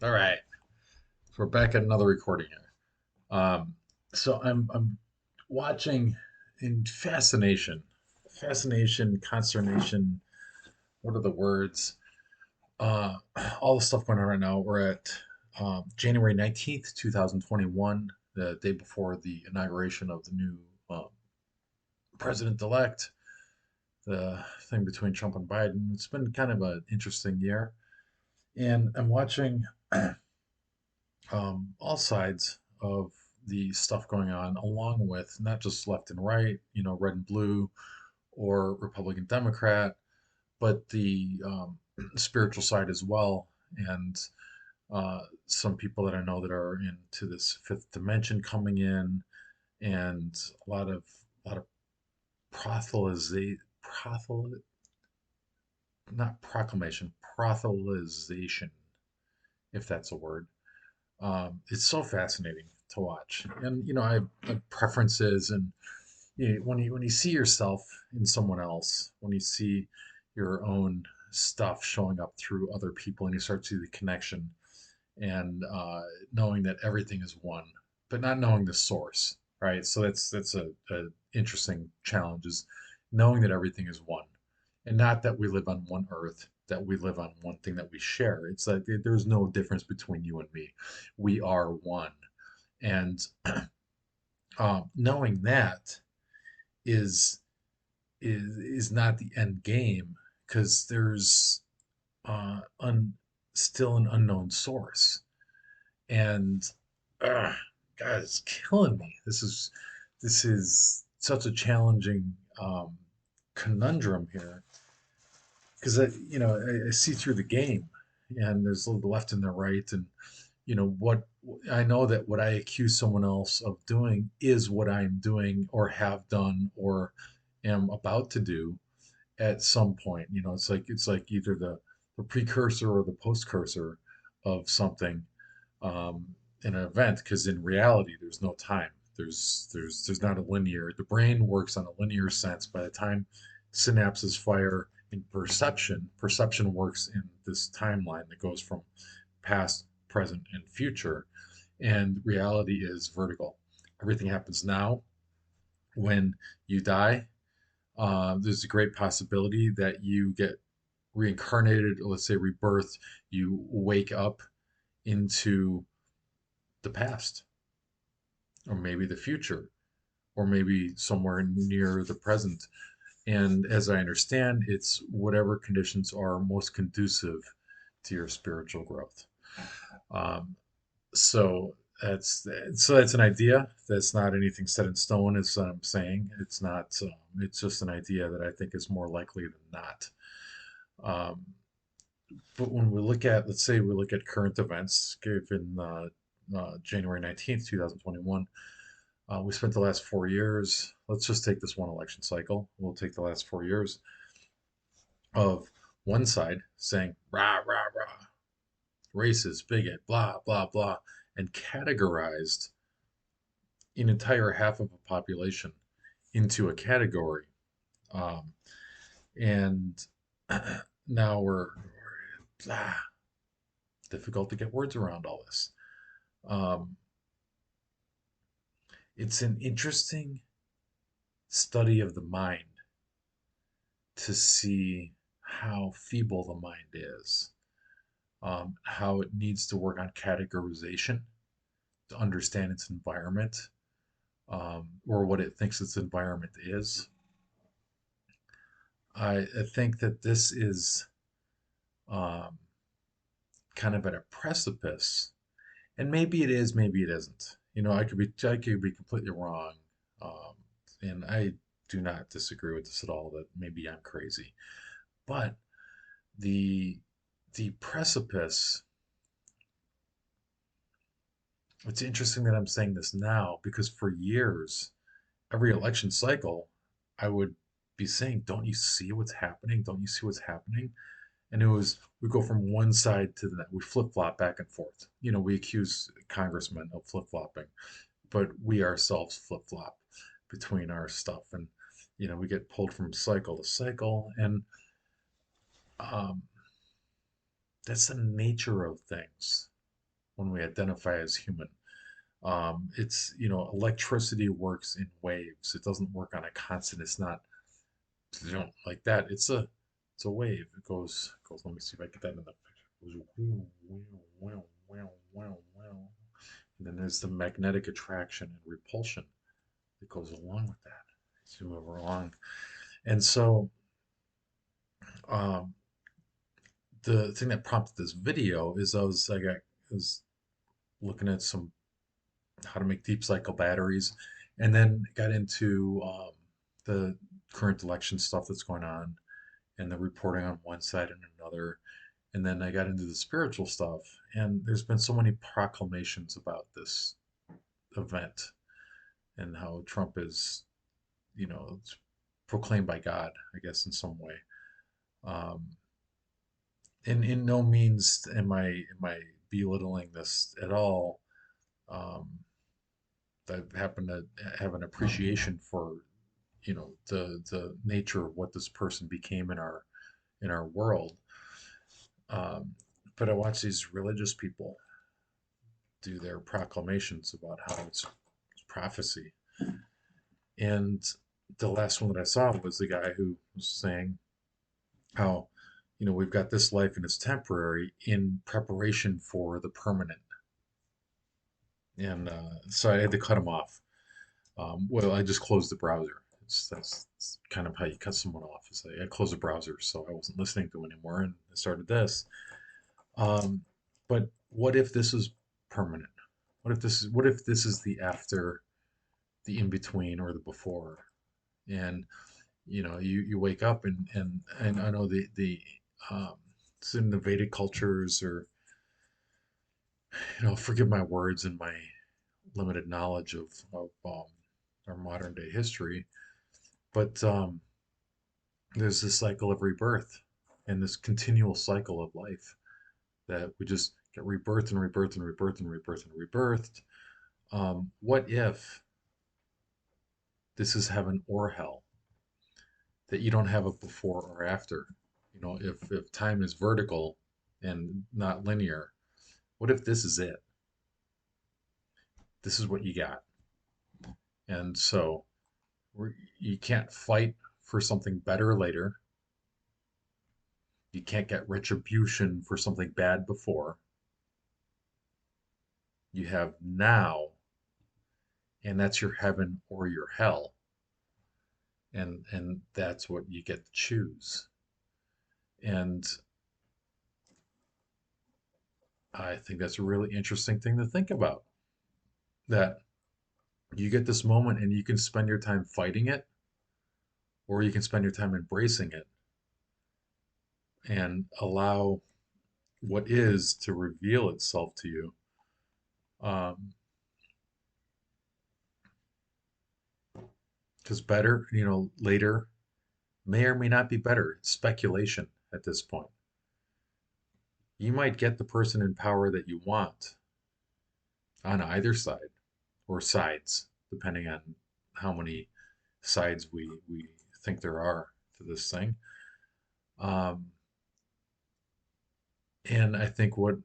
All right, so we're back at another recording here. So I'm watching in fascination, consternation. What are the words? Uh, all the stuff going on right now. We're at January 19th, 2021, the day before the inauguration of the new um, president-elect. The thing between Trump and Biden. It's been kind of an interesting year, and I'm watching all sides of the stuff going on, along with not just left and right, red and blue, or Republican Democrat, but the spiritual side as well. And some people that I know that are into this fifth dimension coming in, and a lot of proselytization, not proclamation, proselytization, if that's a word. It's so fascinating to watch, and I have preferences, and when you see yourself in someone else, when you see your own stuff showing up through other people, and you start to see the connection, and knowing that everything is one, but not knowing the source, right? So that's a interesting challenge, is knowing that everything is one, and not that we live on one earth, that we live on one thing that we share. It's like there's no difference between you and me. We are one, and knowing that is is not the end game, because there's still an unknown source. And uh, God, it's killing me. This is such a challenging conundrum here, because I see through the game, and there's a little left and the right, and what I know, that what I accuse someone else of doing is what I'm doing, or have done, or am about to do at some point. It's like either the precursor or the postcursor of something, um, in an event, because in reality there's no time. There's not a linear. The brain works on a linear sense. By the time synapses fire in perception works in this timeline that goes from past, present, and future. And reality is vertical. Everything happens now. When you die, there's a great possibility that you get reincarnated, or let's say rebirth. You wake up into the past, or maybe the future, or maybe somewhere near the present. And as I understand, it's whatever conditions are most conducive to your spiritual growth. Um, so that's an idea. That's not anything set in stone, as I'm saying. It's not. It's just an idea that I think is more likely than not. Um, but when we look at, let's say, we look at current events, given January 19th, 2021, we spent the last 4 years. Let's just take this one election cycle. We'll take the last 4 years of one side saying rah rah rah, racist, bigot, blah blah blah, and categorized an entire half of a population into a category. Um, and now we're blah, difficult to get words around all this. Um, it's an interesting study of the mind to see how feeble the mind is, how it needs to work on categorization to understand its environment, or what it thinks its environment is. I think that this is um, kind of at a precipice, and maybe it is, maybe it isn't. I could be completely wrong, um, and I do not disagree with this at all. That maybe I'm crazy, but the the precipice. It's interesting that I'm saying this now, because for years, every election cycle, I would be saying, "Don't you see what's happening? Don't you see what's happening?" And it was, we go from one side to the next. We flip flop back and forth. We accuse congressmen of flip flopping, but we ourselves flip flop between our stuff, and we get pulled from cycle to cycle, and um, that's the nature of things. when we identify as human. It's, electricity works in waves. It doesn't work on a constant. It's not, like that. It's a wave. It goes. Let me see if I get that in the picture. It goes whoo, whoo, whoo, whoo, whoo, whoo. And then there's the magnetic attraction and repulsion that goes along with that as you move along. And so, um, the thing that prompted this video is I was looking at some how to make deep cycle batteries, and then got into the current election stuff that's going on and the reporting on one side and another. And then I got into the spiritual stuff, and there's been so many proclamations about this event and how Trump is, it's proclaimed by God, I guess, in some way. Um, in no means am I belittling this at all. Um, I happen to have an appreciation for the nature of what this person became in our world. But I watch these religious people do their proclamations about how it's prophecy. And the last one that I saw was the guy who was saying how, we've got this life and it's temporary in preparation for the permanent. And so I had to cut him off. Well, I just closed the browser. That's kind of how you cut someone off. Is I closed the browser, so I wasn't listening to him anymore, and I started this. Um, but what if this is permanent? What if this is the after, the in between, or the before? And you wake up, and I know the um, it's in the Vedic cultures, or forgive my words and my limited knowledge of our modern day history, but there's this cycle of rebirth and this continual cycle of life that we just get rebirth and rebirth and rebirth and rebirth and rebirthed. What if this is heaven or hell? That you don't have a before or after. If time is vertical and not linear, what if this is it? This is what you got. And so you can't fight for something better later. You can't get retribution for something bad before. You have now, and that's your heaven or your hell. And that's what you get to choose. And I think that's a really interesting thing to think about. That you get this moment and you can spend your time fighting it, or you can spend your time embracing it and allow what is to reveal itself to you. Um, because better, later may or may not be better. It's speculation at this point. You might get the person in power that you want on either side, or sides, depending on how many sides we think there are to this thing. Um, and I think what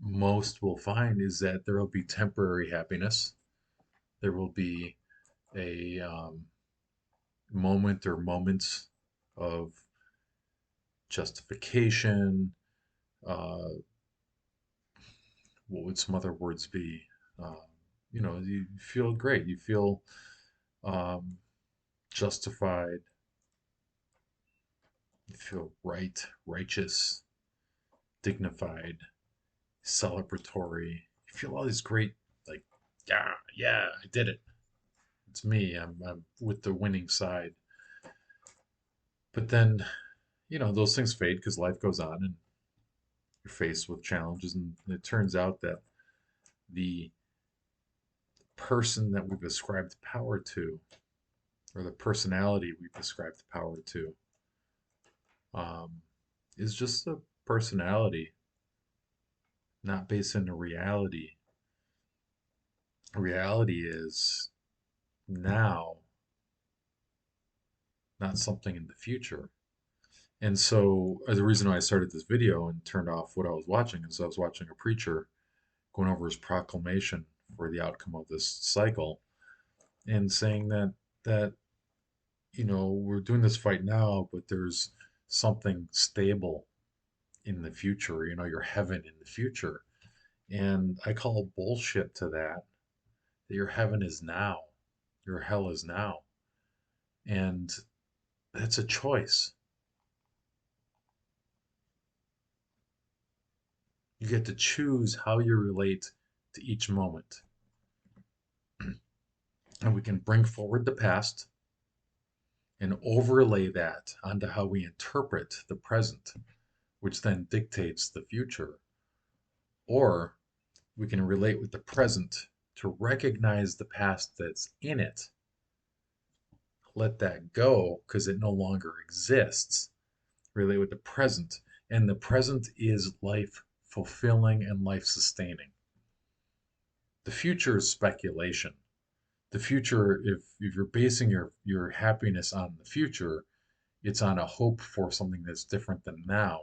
most will find is that there will be temporary happiness. There will be a moment or moments of justification. Uh, what would some other words be? Uh, you feel great. You feel um, justified. You feel right, righteous, dignified, celebratory. You feel all these great, like, yeah, yeah, I did it. It's me. I'm with the winning side. But then, those things fade because life goes on and you're faced with challenges. And it turns out that the person that we've ascribed power to, or the personality we've ascribed power to, um, is just a personality, not based in a reality. Reality is now, not something in the future. And so the reason why I started this video and turned off what I was watching is I was watching a preacher going over his proclamation for the outcome of this cycle and saying that we're doing this fight now, but there's something stable in the future, your heaven in the future. And I call bullshit to that your heaven is now, your hell is now. And that's a choice. You get to choose how you relate to each moment. And we can bring forward the past and overlay that onto how we interpret the present, which then dictates the future. Or we can relate with the present to recognize the past that's in it, let that go because it no longer exists, relate with the present. And the present is life fulfilling and life sustaining. The future is speculation. The future, if you're basing your happiness on the future, it's on a hope for something that's different than now.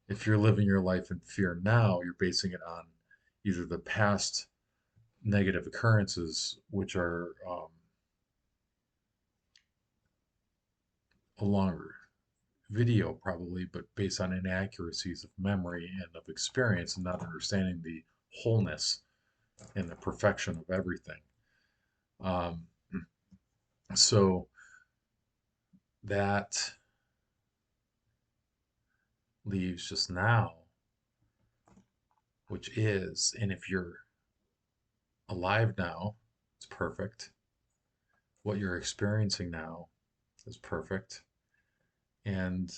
If you're living your life in fear now, you're basing it on either the past negative occurrences, which are a longer video probably, but based on inaccuracies of memory and of experience and not understanding the wholeness and the perfection of everything. Um, so that leaves just now, which is, and if you're alive now, it's perfect. What you're experiencing now is perfect. And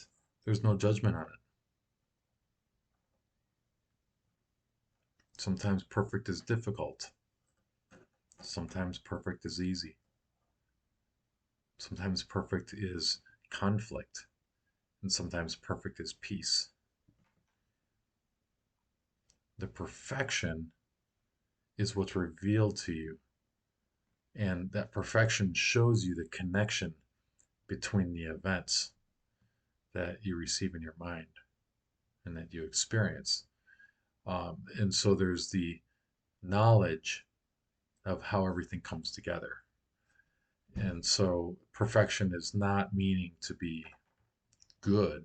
there's no judgment on it. Sometimes perfect is difficult. Sometimes perfect is easy. Sometimes perfect is conflict. And sometimes perfect is peace. The perfection is what's revealed to you. And that perfection shows you the connection between the events that you receive in your mind and that you experience. And so there's the knowledge of how everything comes together. And so perfection is not meaning to be good,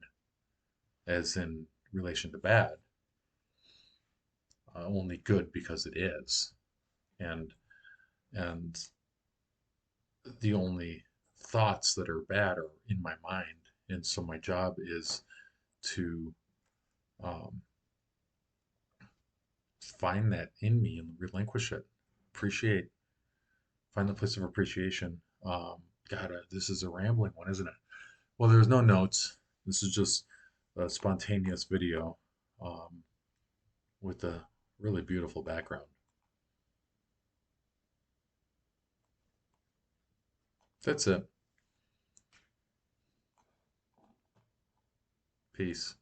as in relation to bad, only good because it is. And and the only thoughts that are bad are in my mind. And so my job is to um, find that in me and relinquish it, appreciate, find the place of appreciation. God, this is a rambling one, isn't it? Well, there's no notes. This is just a spontaneous video um, with a really beautiful background. That's it. Peace.